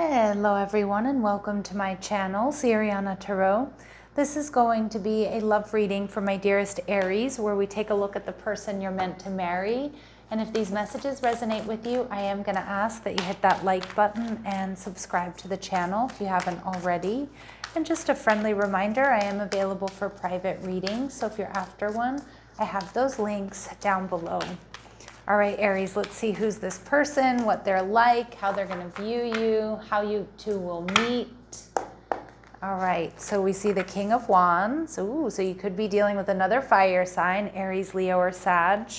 Hello everyone and welcome to my channel, Siriana Tarot. This is going to be a love reading for my dearest Aries, where we take a look at the person you're meant to marry. And if these messages resonate with you, I am going to ask that you hit that like button and subscribe to the channel if you haven't already. And just a friendly reminder, I am available for private readings, so if you're after one, I have those links down below. All right, Aries, let's see who's this person, what they're like, how they're going to view you, how you two will meet. All right, so we see the King of Wands. Ooh, so you could be dealing with another fire sign, Aries, Leo, or Sag.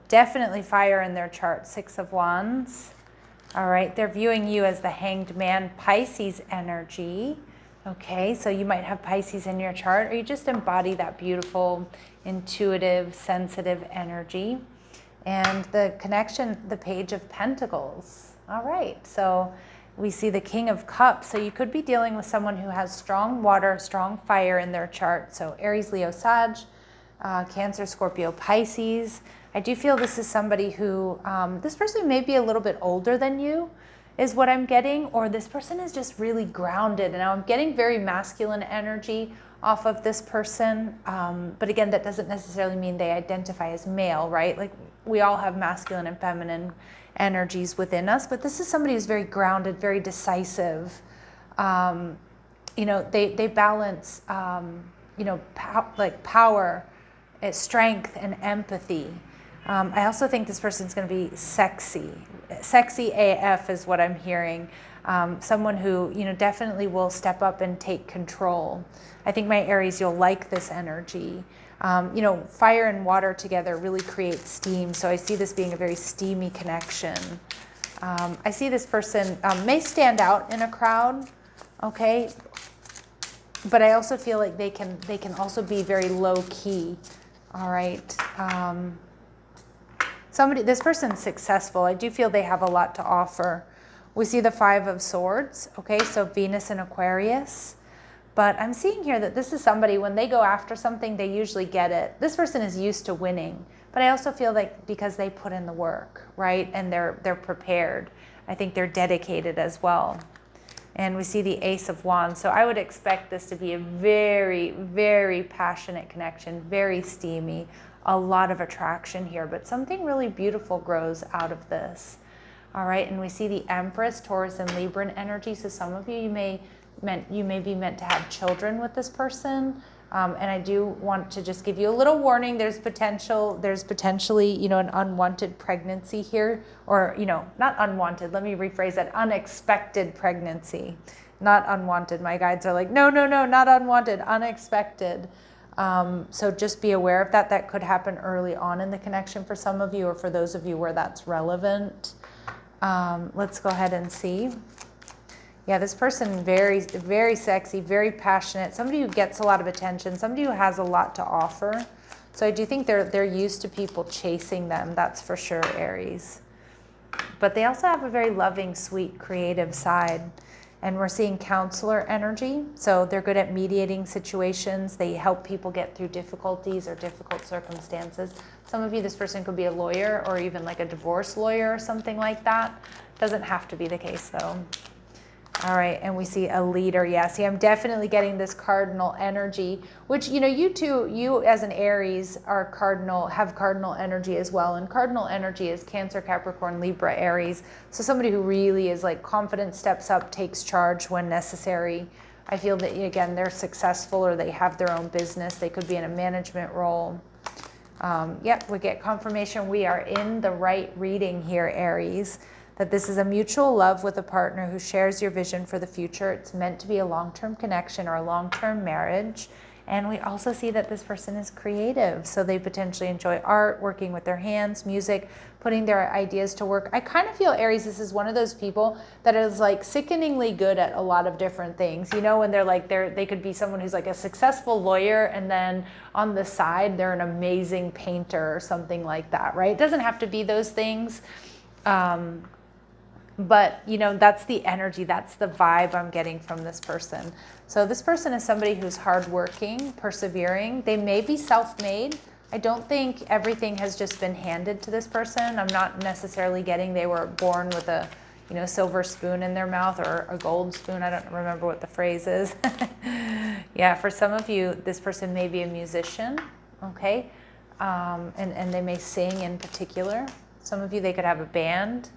Definitely fire in their chart, Six of Wands. All right, they're viewing you as the Hanged Man, Pisces energy. Okay, so you might have Pisces in your chart, or you just embody that beautiful, intuitive, sensitive energy. And the connection, the Page of Pentacles. All right, so we see the King of Cups. So you could be dealing with someone who has strong water, strong fire in their chart. So Aries, Leo, Sag, Cancer, Scorpio, Pisces. I do feel this is somebody who, this person may be a little bit older than you, is what I'm getting, or this person is just really grounded. And now I'm getting very masculine energy off of this person. But again, that doesn't necessarily mean they identify as male, right? Like we all have masculine and feminine energies within us, but this is somebody who's very grounded, very decisive. You know, they balance, you know, like power, strength, and empathy. I also think this person's going to be sexy. Sexy AF is what I'm hearing. Someone who, you know, definitely will step up and take control. I think my Aries, you'll like this energy. You know, fire and water together really create steam. So I see this being a very steamy connection. I see this person may stand out in a crowd, okay? But I also feel like they can also be very low key. All right. This person's successful. I do feel they have a lot to offer. We see the Five of Swords, okay? So Venus and Aquarius. But I'm seeing here that this is somebody, when they go after something, they usually get it. This person is used to winning. But I also feel like because they put in the work, right? And they're prepared. I think they're dedicated as well. And we see the Ace of Wands. So I would expect this to be a very, very passionate connection, very steamy, a lot of attraction here. But something really beautiful grows out of this. All right, and we see the Empress, Taurus, and Libran energy. So some of you, you may be meant to have children with this person. And I do want to just give you a little warning. There's potentially, you know, an unwanted pregnancy here, or, you know, not unwanted. Let me rephrase that. Unexpected pregnancy, not unwanted. My guides are like, no, not unwanted, unexpected. So just be aware of that. That could happen early on in the connection for some of you, or for those of you where that's relevant. Let's go ahead and see. Yeah, this person, very, very sexy, very passionate, somebody who gets a lot of attention, somebody who has a lot to offer. So I do think they're used to people chasing them, that's for sure, Aries. But they also have a very loving, sweet, creative side. And we're seeing counselor energy. So they're good at mediating situations. They help people get through difficulties or difficult circumstances. Some of you, this person could be a lawyer, or even like a divorce lawyer or something like that. Doesn't have to be the case though. All right, and we see a leader. Yeah, see, I'm definitely getting this cardinal energy, which, you know, you as an Aries have cardinal energy as well. And cardinal energy is Cancer, Capricorn, Libra, Aries. So somebody who really is like confident, steps up, takes charge when necessary. I feel that, again, they're successful, or they have their own business. They could be in a management role. Yep, we get confirmation we are in the right reading here, Aries. That this is a mutual love with a partner who shares your vision for the future. It's meant to be a long-term connection or a long-term marriage. And we also see that this person is creative. So they potentially enjoy art, working with their hands, music, putting their ideas to work. I kind of feel, Aries, this is one of those people that is like sickeningly good at a lot of different things. You know, when they could be someone who's like a successful lawyer, and then on the side, they're an amazing painter or something like that, right? It doesn't have to be those things. But, you know, that's the energy, that's the vibe I'm getting from this person. So this person is somebody who's hardworking, persevering. They may be self-made. I don't think everything has just been handed to this person. I'm not necessarily getting they were born with a, silver spoon in their mouth or a gold spoon. I don't remember what the phrase is. Yeah, for some of you, this person may be a musician, okay? And they may sing in particular. Some of you, they could have a band.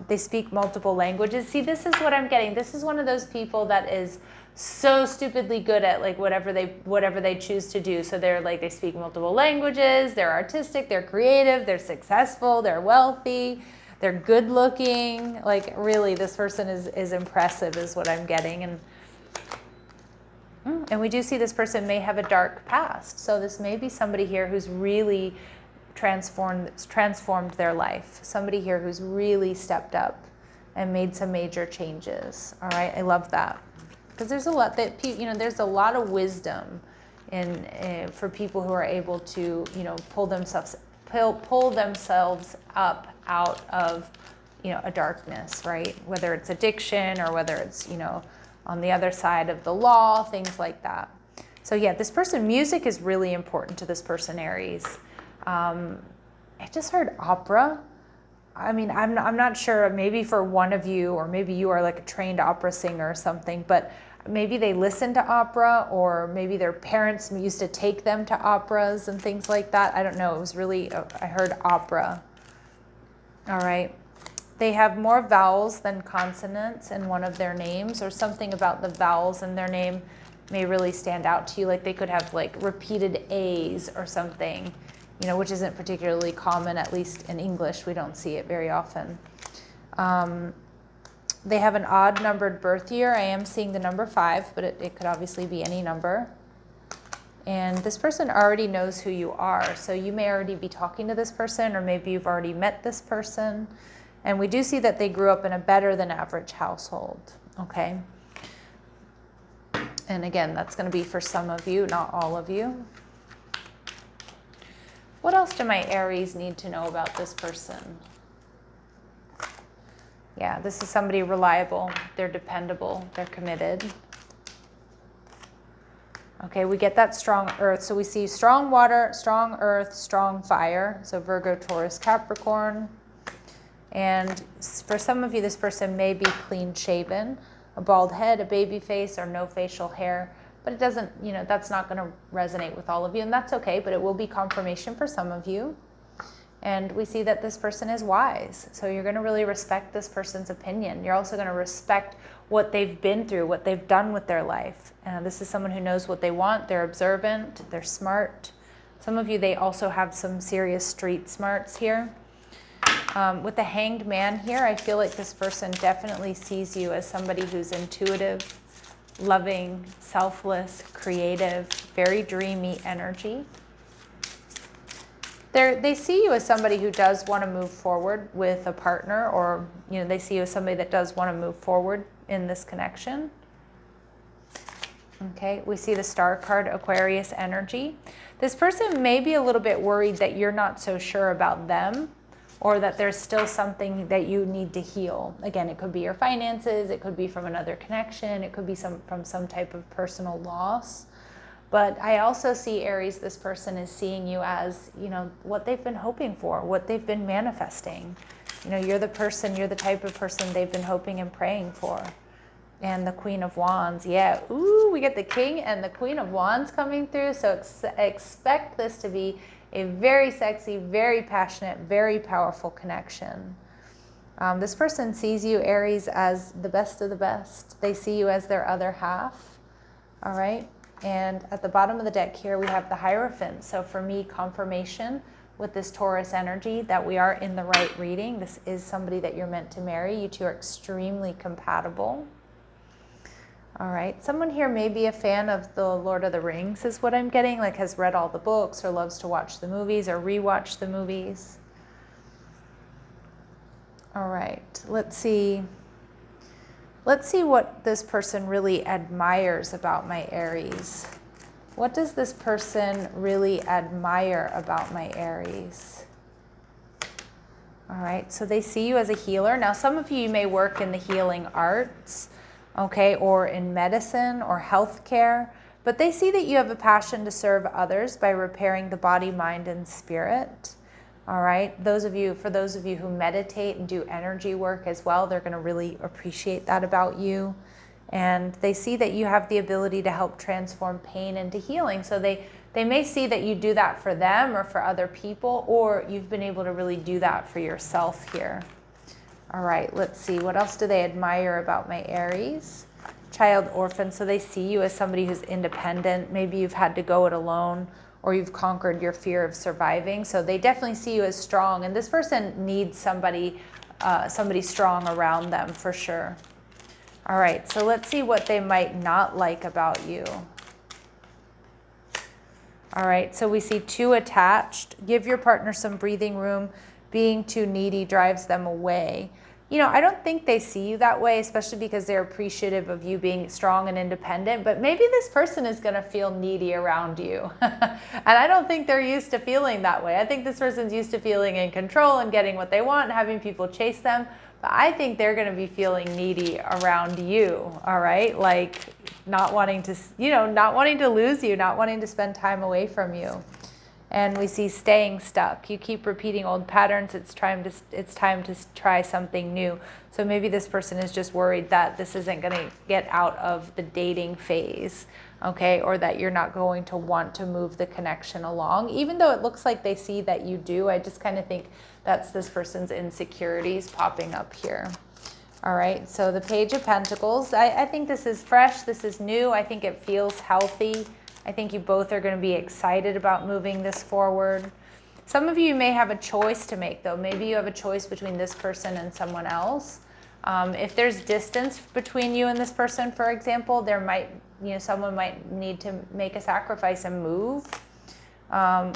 They speak multiple languages. See, this is what I'm getting. This is one of those people that is so stupidly good at like whatever they choose to do. So they speak multiple languages, they're artistic, they're creative, they're successful, they're wealthy, they're good looking. Like really, this person is impressive is what I'm getting. And we do see this person may have a dark past. So this may be somebody here who's really transformed their life. Somebody here who's really stepped up and made some major changes. All right, I love that. Because there's a lot that there's a lot of wisdom for people who are able to pull themselves up out of a darkness, right? Whether it's addiction or whether it's on the other side of the law, things like that. So yeah, this person, music is really important to this person, Aries. I just heard opera. I mean, I'm not sure, maybe for one of you, or maybe you are like a trained opera singer or something, but maybe they listen to opera, or maybe their parents used to take them to operas and things like that. I don't know. It was really, I heard opera. All right. They have more vowels than consonants in one of their names, or something about the vowels in their name may really stand out to you. Like they could have like repeated A's or something, which isn't particularly common, at least in English. We don't see it very often. They have an odd numbered birth year. I am seeing the number 5, but it could obviously be any number. And this person already knows who you are. So you may already be talking to this person, or maybe you've already met this person. And we do see that they grew up in a better than average household, okay? And again, that's going to be for some of you, not all of you. What else do my Aries need to know about this person? Yeah, this is somebody reliable. They're dependable. They're committed. Okay, we get that strong earth. So we see strong water, strong earth, strong fire. So Virgo, Taurus, Capricorn. And for some of you, this person may be clean shaven, a bald head, a baby face, or no facial hair. But it doesn't, that's not going to resonate with all of you, and that's okay, but it will be confirmation for some of you. And we see that this person is wise. So you're going to really respect this person's opinion. You're also going to respect what they've been through, what they've done with their life. This is someone who knows what they want. They're observant. They're smart. Some of you, they also have some serious street smarts here. With the Hanged Man here, I feel like this person definitely sees you as somebody who's intuitive, loving, selfless, creative, very dreamy energy. They see you as somebody who does want to move forward with a partner, or they see you as somebody that does want to move forward in this connection. Okay, we see the Star card, Aquarius energy. This person may be a little bit worried that you're not so sure about them, or that there's still something that you need to heal. Again, it could be your finances, it could be from another connection, it could be from some type of personal loss. But I also see, Aries, this person is seeing you as, what they've been hoping for, what they've been manifesting. You're the type of person they've been hoping and praying for. And the Queen of Wands, yeah, ooh, we get the King and the Queen of Wands coming through. So expect this to be a very sexy, very passionate, very powerful connection. This person sees you, Aries, as the best of the best. They see you as their other half, all right? And at the bottom of the deck here, we have the Hierophant. So for me, confirmation with this Taurus energy that we are in the right reading. This is somebody that you're meant to marry. You two are extremely compatible. All right, someone here may be a fan of the Lord of the Rings is what I'm getting, like has read all the books or loves to watch the movies or rewatch the movies. All right, let's see what this person really admires about my Aries. What does this person really admire about my Aries? All right, so they see you as a healer. Now, some of you may work in the healing arts, okay, or in medicine or healthcare, but they see that you have a passion to serve others by repairing the body, mind, and spirit. All right, for those of you who meditate and do energy work as well, they're going to really appreciate that about you. And they see that you have the ability to help transform pain into healing. So they may see that you do that for them or for other people, or you've been able to really do that for yourself here. All right, let's see. What else do they admire about my Aries? Child orphan, so they see you as somebody who's independent. Maybe you've had to go it alone, or you've conquered your fear of surviving. So they definitely see you as strong. And this person needs somebody strong around them for sure. All right, so let's see what they might not like about you. All right, so we see too attached. Give your partner some breathing room. Being too needy drives them away. You know, I don't think they see you that way, especially because they're appreciative of you being strong and independent, but maybe this person is going to feel needy around you. And I don't think they're used to feeling that way. I think this person's used to feeling in control and getting what they want and having people chase them. But I think they're going to be feeling needy around you, all right? Like not wanting to, not wanting to lose you, not wanting to spend time away from you. And we see staying stuck. You keep repeating old patterns. It's time to try something new. So maybe this person is just worried that this isn't going to get out of the dating phase, okay? Or that you're not going to want to move the connection along. Even though it looks like they see that you do, I just kind of think that's this person's insecurities popping up here. All right, so the Page of Pentacles. I think this is fresh. This is new. I think it feels healthy. I think you both are going to be excited about moving this forward. Some of you may have a choice to make, though. Maybe you have a choice between this person and someone else. If there's distance between you and this person, for example, someone might need to make a sacrifice and move.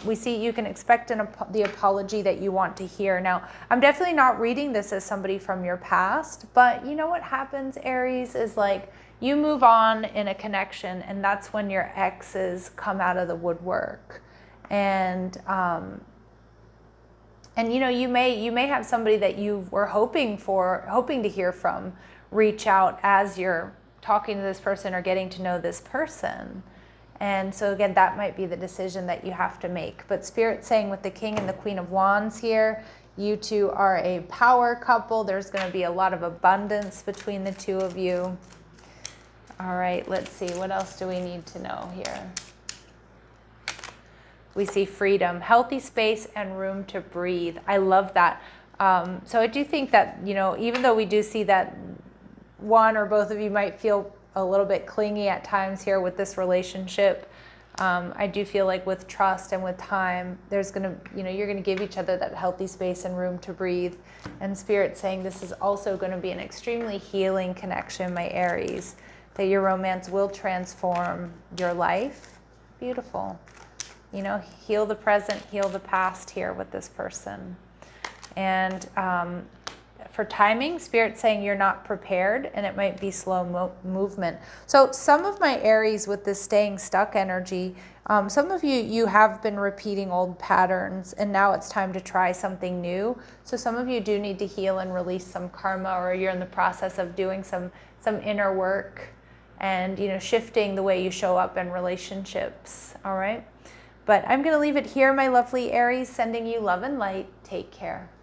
We see you can expect the apology that you want to hear. Now, I'm definitely not reading this as somebody from your past, but you know what happens, Aries, is like, you move on in a connection, and that's when your exes come out of the woodwork. And you may have somebody that you were hoping to hear from reach out as you're talking to this person or getting to know this person. And so again, that might be the decision that you have to make. But Spirit's saying with the King and the Queen of Wands here, you two are a power couple. There's going to be a lot of abundance between the two of you. All right, let's see. What else do we need to know here? We see freedom, healthy space, and room to breathe. I love that. So I do think that, even though we do see that one or both of you might feel a little bit clingy at times here with this relationship, I do feel like with trust and with time, you're going to give each other that healthy space and room to breathe. And Spirit's saying this is also going to be an extremely healing connection, my Aries. That your romance will transform your life. Beautiful. Heal the present, heal the past here with this person. And for timing, Spirit's saying you're not prepared and it might be slow movement. So some of my Aries with this staying stuck energy, some of you have been repeating old patterns and now it's time to try something new. So some of you do need to heal and release some karma, or you're in the process of doing some inner work and shifting the way you show up in relationships. All right, but I'm going to leave it here, my lovely Aries, sending you love and light. Take care.